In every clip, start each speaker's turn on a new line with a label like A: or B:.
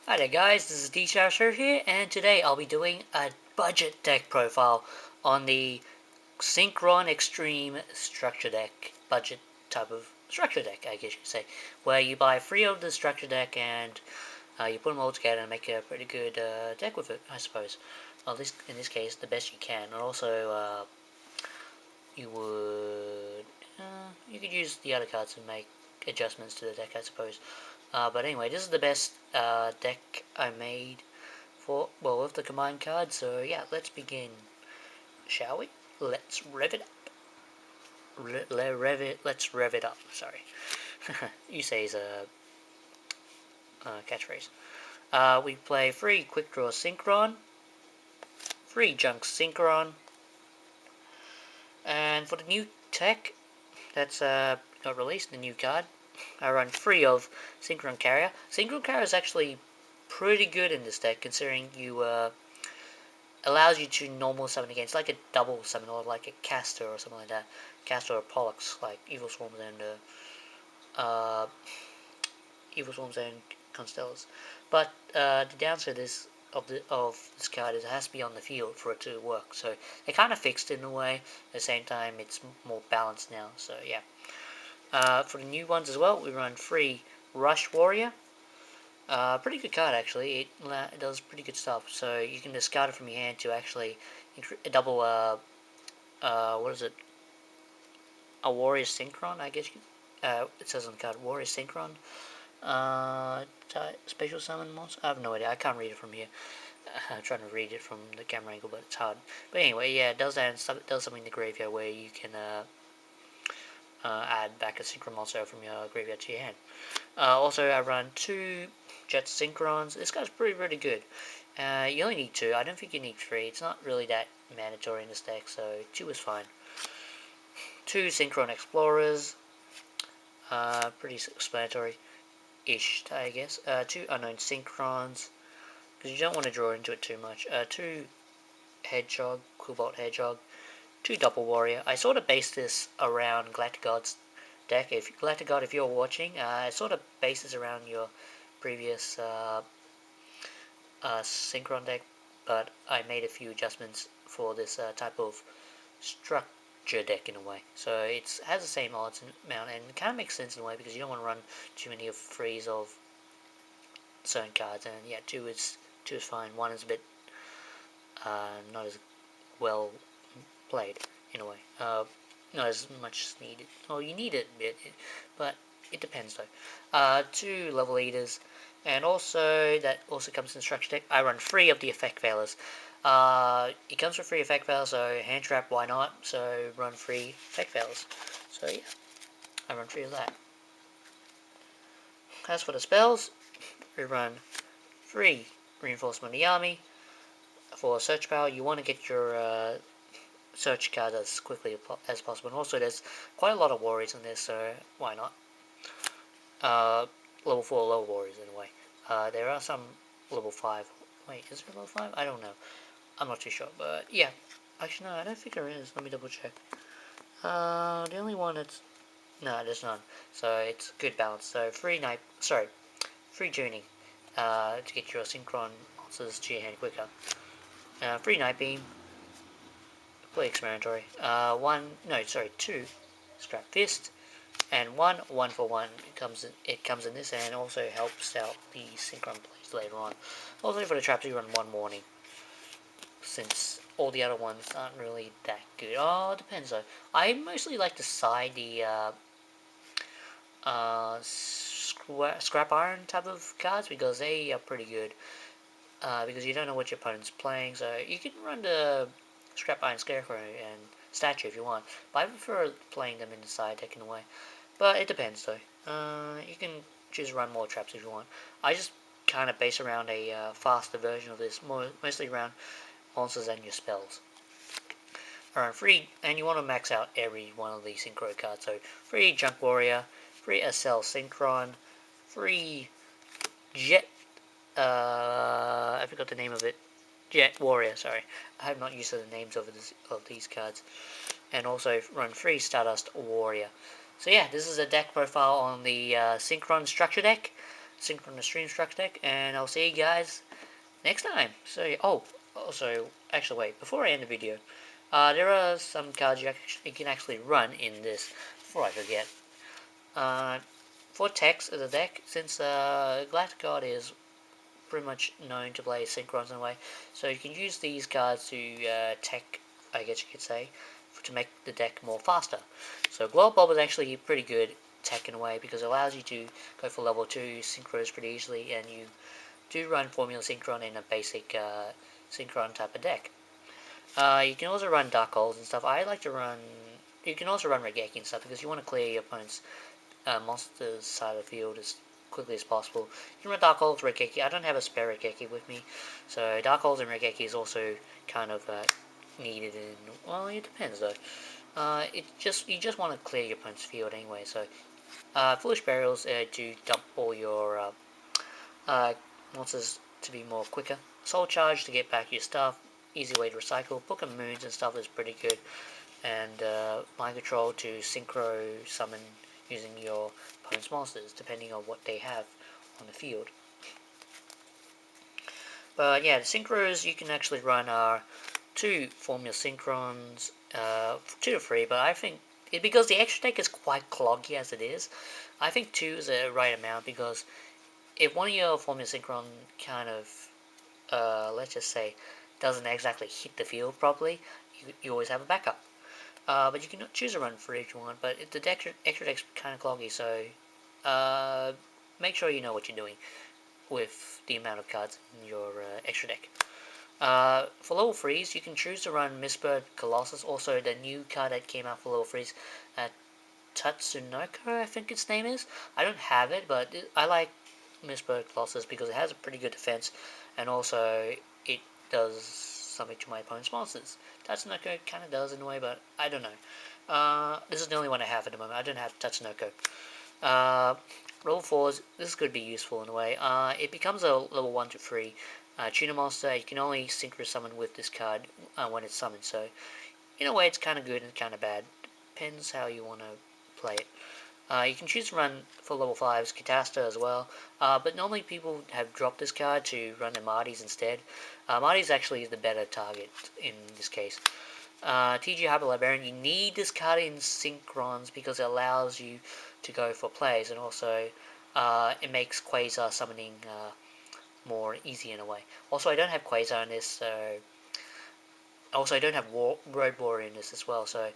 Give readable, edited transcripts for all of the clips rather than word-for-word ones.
A: Hi there guys, this is DCRS here, and today I'll be doing a budget deck profile on the Synchron Extreme Structure Deck, budget type of structure deck, I guess you could say, where you buy 3 of the structure deck and you put them all together and make a pretty good deck with it, I suppose. Well, in this case, the best you can, and also you would you could use the other cards to make adjustments to the deck, I suppose. But anyway, this is the best deck I made with the combined cards. So yeah, let's begin, shall we? Let's rev it up. Let's rev it up. Sorry, you say is a catchphrase. We play 3 Quick Draw Synchron, 3 Junk Synchron, and for the new tech that's got released, the new card, I run 3 of Synchron Carrier. Synchron Carrier is actually pretty good in this deck, considering you allows you to normal summon again. It's like a double summon, or like a caster or something like that. Caster or Pollux, like Evil Swarms and Constellas. But the downside of this card is it has to be on the field for it to work. So they kind of fixed it in a way. At the same time, it's more balanced now. So yeah. For the new ones as well, we run 3 Rush Warrior. Pretty good card actually. It does pretty good stuff. So you can discard it from your hand to actually double what is it? A Warrior Synchron, I guess. It says on the card Warrior Synchron. Special summon monster. I have no idea. I can't read it from here. I'm trying to read it from the camera angle, but it's hard. But anyway, yeah, it does that and stuff. It does something in the graveyard where you can add back a Synchron monster from your graveyard to your hand. Also, I run 2 Jet Synchrons. This guy's pretty good. You only need 2. I don't think you need 3. It's not really that mandatory in this deck, so 2 is fine. 2 Synchron Explorers. Pretty explanatory-ish, I guess. 2 Unknown Synchrons, because you don't want to draw into it too much. 2 Hedgehog, Cobalt Hedgehog. 2 Double Warrior. I sort of based this around Galactic God's deck. If Galactic God, if you're watching, I sort of based this around your previous Synchron deck, but I made a few adjustments for this type of structure deck in a way. So it has the same odds amount, and it kind of makes sense in a way because you don't want to run too many of 3s of certain cards. And yeah, 2 is fine. 1 is a bit not as well played in a way. Not as much needed. Well, you need it a bit, but it depends though. 2 level eaters, and also that also comes in the structure deck. I run 3 of the effect veilers. It comes with 3 effect veilers, so hand trap, why not? So run 3 effect veilers. So yeah, I run 3 of that. As for the spells, we run 3 reinforcement of the army. For search power, you want to get your search card as quickly as possible. And also, there's quite a lot of warriors in this, so why not? Level 4 low warriors in a way. There are some level 5. Wait, is there level 5? I don't know. I'm not too sure, but yeah. Actually, no, I don't think there is. Let me double check. The only one that's... No, there's none. So it's good balance. So 3 tuning to get your Synchron monsters to your hand quicker. 3 Night Beam. Play explanatory. 2 Scrap Fist, and 1 for 1. It comes in this, and also helps out the Synchron plays later on. Also for the traps, you run 1 warning, since all the other ones aren't really that good. Oh, it depends though. I mostly like to side the scrap iron type of cards because they are pretty good. Because you don't know what your opponent's playing, so you can run the Scrap Iron Scarecrow and Statue if you want, but I prefer playing them in the side deck in a way. But it depends though. You can choose to run more traps if you want. I just kind of base around a faster version of this, mostly around monsters and your spells. Around 3, and you want to max out every one of these Synchro cards. So 3 Junk Warrior, 3 SL Synchron, 3 Jet. I forgot the name of it. Jet Warrior, sorry. I have not used the names of these cards. And also run 3 Stardust Warrior. So yeah, this is a deck profile on the Synchron Structure Deck. Synchron Extreme Structure Deck, and I'll see you guys next time. So, oh, also, actually, wait, before I end the video, there are some cards you can actually run in this, before I forget. For text of the deck, since Galactic God is pretty much known to play Synchrons in a way, so you can use these cards to tech, I guess you could say, to make the deck more faster. So Glow Bulb is actually pretty good tech in a way because it allows you to go for level 2 Synchros pretty easily, and you do run Formula Synchron in a basic Synchron type of deck. You can also run Dark Holes and stuff. I like to run... You can also run Regeki and stuff because you want to clear your opponent's monster's side of the field as quickly as possible. You can run Dark Holes, Regeki. I don't have a spare Regeki with me, so Dark Holes and Regeki is also kind of needed in... Well, it depends though. You just want to clear your opponent's field anyway, so... Foolish Burials do dump all your monsters to be more quicker. Soul Charge to get back your stuff. Easy way to recycle. Book of Moons and stuff is pretty good. And Mind Control to synchro summon using your opponent's monsters, depending on what they have on the field. But yeah, the synchros you can actually run are 2 Formula Synchrons, 2 to 3, but I think, because the extra deck is quite cloggy as it is, I think 2 is the right amount, because if one of your Formula Synchron kind of, let's just say, doesn't exactly hit the field properly, you always have a backup. But you can choose a run for each one, but the extra deck's kind of cloggy, so make sure you know what you're doing with the amount of cards in your extra deck. For level 3s, you can choose to run Mistbird Colossus, also the new card that came out for level 3s, Tatsunoko, I think its name is. I don't have it, but I like Mistbird Colossus because it has a pretty good defense, and also it does something to my opponent's monsters. Tatsunoko kind of does in a way, but I don't know. This is the only one I have at the moment. I don't have Tatsunoko. Level 4s, this could be useful in a way. It becomes a level 1 to 3 tuner monster. You can only synchro summon with this card when it's summoned, so in a way it's kind of good and kind of bad. Depends how you want to play it. You can choose to run, for level 5s, Catasta as well, but normally people have dropped this card to run the Marty's instead. Marty's actually is the better target in this case. TG Hyper Librarian, you need this card in Synchrons because it allows you to go for plays, and also it makes Quasar summoning more easy in a way. Also, I don't have Quasar in this, so... Also, I don't have Road Warrior in this as well, so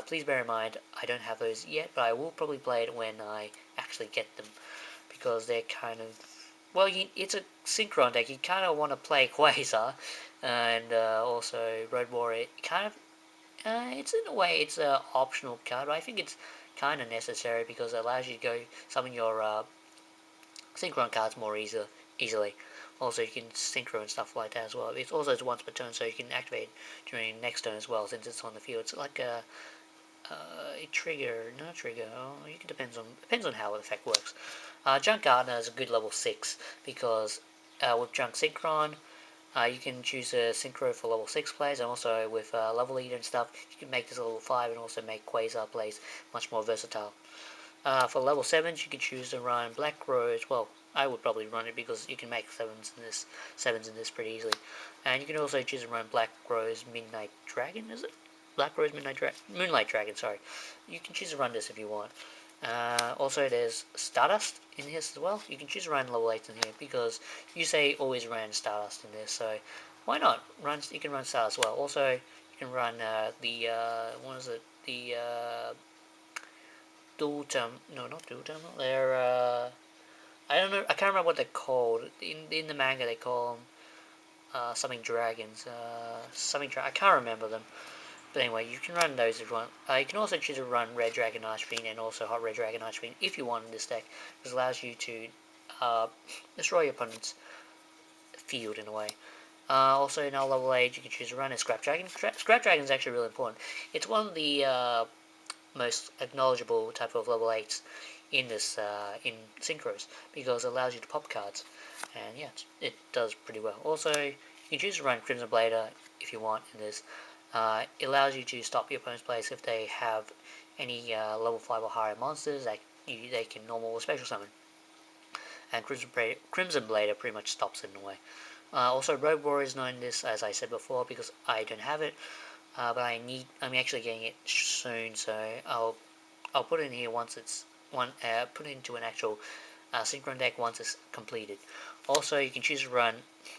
A: please bear in mind, I don't have those yet, but I will probably play it when I actually get them, because they're kind of... Well, it's a Synchron deck, you kind of want to play Quasar, and also Road Warrior, kind of... it's in a way, it's an optional card, but I think it's kind of necessary, because it allows you to go summon your Synchron cards more easily. Also, you can synchro and stuff like that as well. It's also once per turn, so you can activate during next turn as well, since it's on the field. It's like a trigger, not a trigger. Oh, it depends on how the effect works. Junk Gardener is a good level 6 because with Junk Synchron, you can choose a synchro for level 6 plays, and also with level leader and stuff, you can make this a level 5 and also make Quasar plays much more versatile. For level 7s, you can choose to run Black Rose. Well, I would probably run it because you can make 7s in this pretty easily. And you can also choose to run Black Rose Midnight Dragon, is it? Black Rose Moonlight Dragon, sorry. You can choose to run this if you want. Also, there's Stardust in this as well. You can choose to run level 8s in here because you say always ran Stardust in this, so why not? You can run Stardust as well. Also, you can run what is it? The no, not dual terminal. They're I don't know. I can't remember what they're called. In the manga, they call them something dragons. I can't remember them. But anyway, you can run those if you want. You can also choose to run Red Dragon Ice Fiend and also Hot Red Dragon Ice Fiend if you want in this deck. This allows you to destroy your opponent's field in a way. Also, in our level 8, you can choose to run a Scrap Dragon. Scrap Dragon is actually really important. It's one of the most acknowledgeable type of level 8s in this in Synchros, because it allows you to pop cards, and yeah, it does pretty well. Also, you can choose to run Crimson Blader if you want in this. It allows you to stop your opponent's plays if they have any level 5 or higher monsters that they can normal or special summon. and Crimson Blade pretty much stops it in a way. Also, Road Warrior is not in this, as I said before, because I don't have it. But I'm actually getting it soon, so I'll put it in here once it's put it into an actual Synchron deck once it's completed. Also, you can choose to run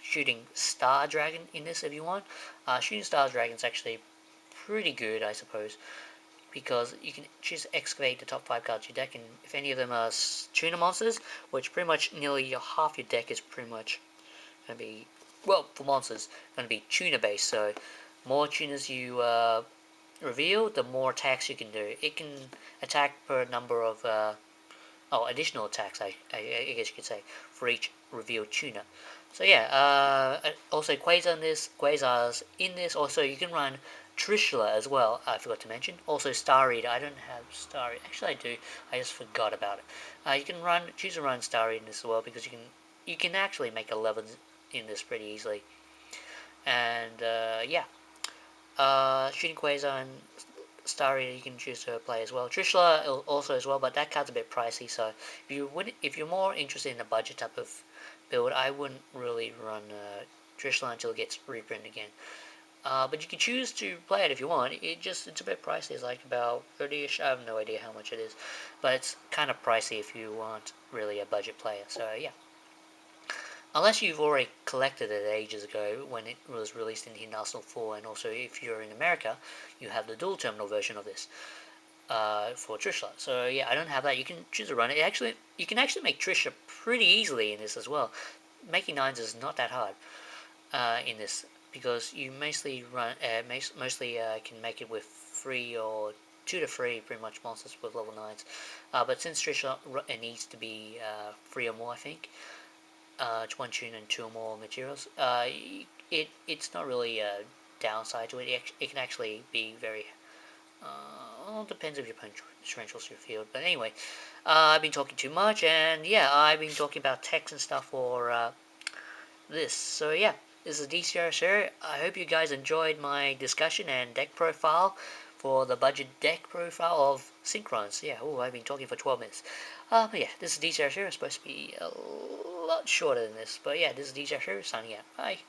A: Shooting Star Dragon in this if you want. Shooting Star Dragon is actually pretty good, I suppose, because you can choose to excavate the top 5 cards of your deck, and if any of them are tuner monsters, which pretty much nearly half your deck is pretty much going to be, well, for monsters, going to be tuner based, so more tuners you reveal, the more attacks you can do. It can attack per number of additional attacks, I guess you could say, for each revealed tuner. So yeah, also Quasar's in this. Also, you can run Trishula as well. I forgot to mention. Also, Star Eater. I don't have Star Eater. Actually, I do. I just forgot about it. You can choose to run Star Eater in this as well, because you can actually make 11s in this pretty easily. And yeah, Shooting Quasar and Star Eater you can choose to play as well. Trishula also as well, but that card's a bit pricey. So if you're more interested in a budget type of build, I wouldn't really run Trishula until it gets reprinted again. But you can choose to play it if you want. It's a bit pricey. It's like about 30ish. I have no idea how much it is, but it's kind of pricey if you want really a budget player. So yeah. Unless you've already collected it ages ago when it was released in Arsenal 4, and also if you're in America, you have the dual terminal version of this for Trishula. So yeah, I don't have that. You can choose to run it. You can actually make Trisha pretty easily in this as well. Making 9s is not that hard in this, because you mostly can make it with 3 or 2 to 3 pretty much monsters with level 9s. But since Trisha needs to be 3 or more, I think. 1 tune and 2 or more materials. It's not really a downside to it. It can actually be very. Well, it depends if your potentials your field. But anyway, I've been talking too much, and yeah, I've been talking about text and stuff for this. So yeah, this is DCRS here. I hope you guys enjoyed my discussion and deck profile for the budget deck profile of Synchrons. Yeah, I've been talking for 12 minutes. But yeah, this is DCRS here. It's supposed to be a lot shorter than this. But yeah, this is DCRS here signing out. Bye.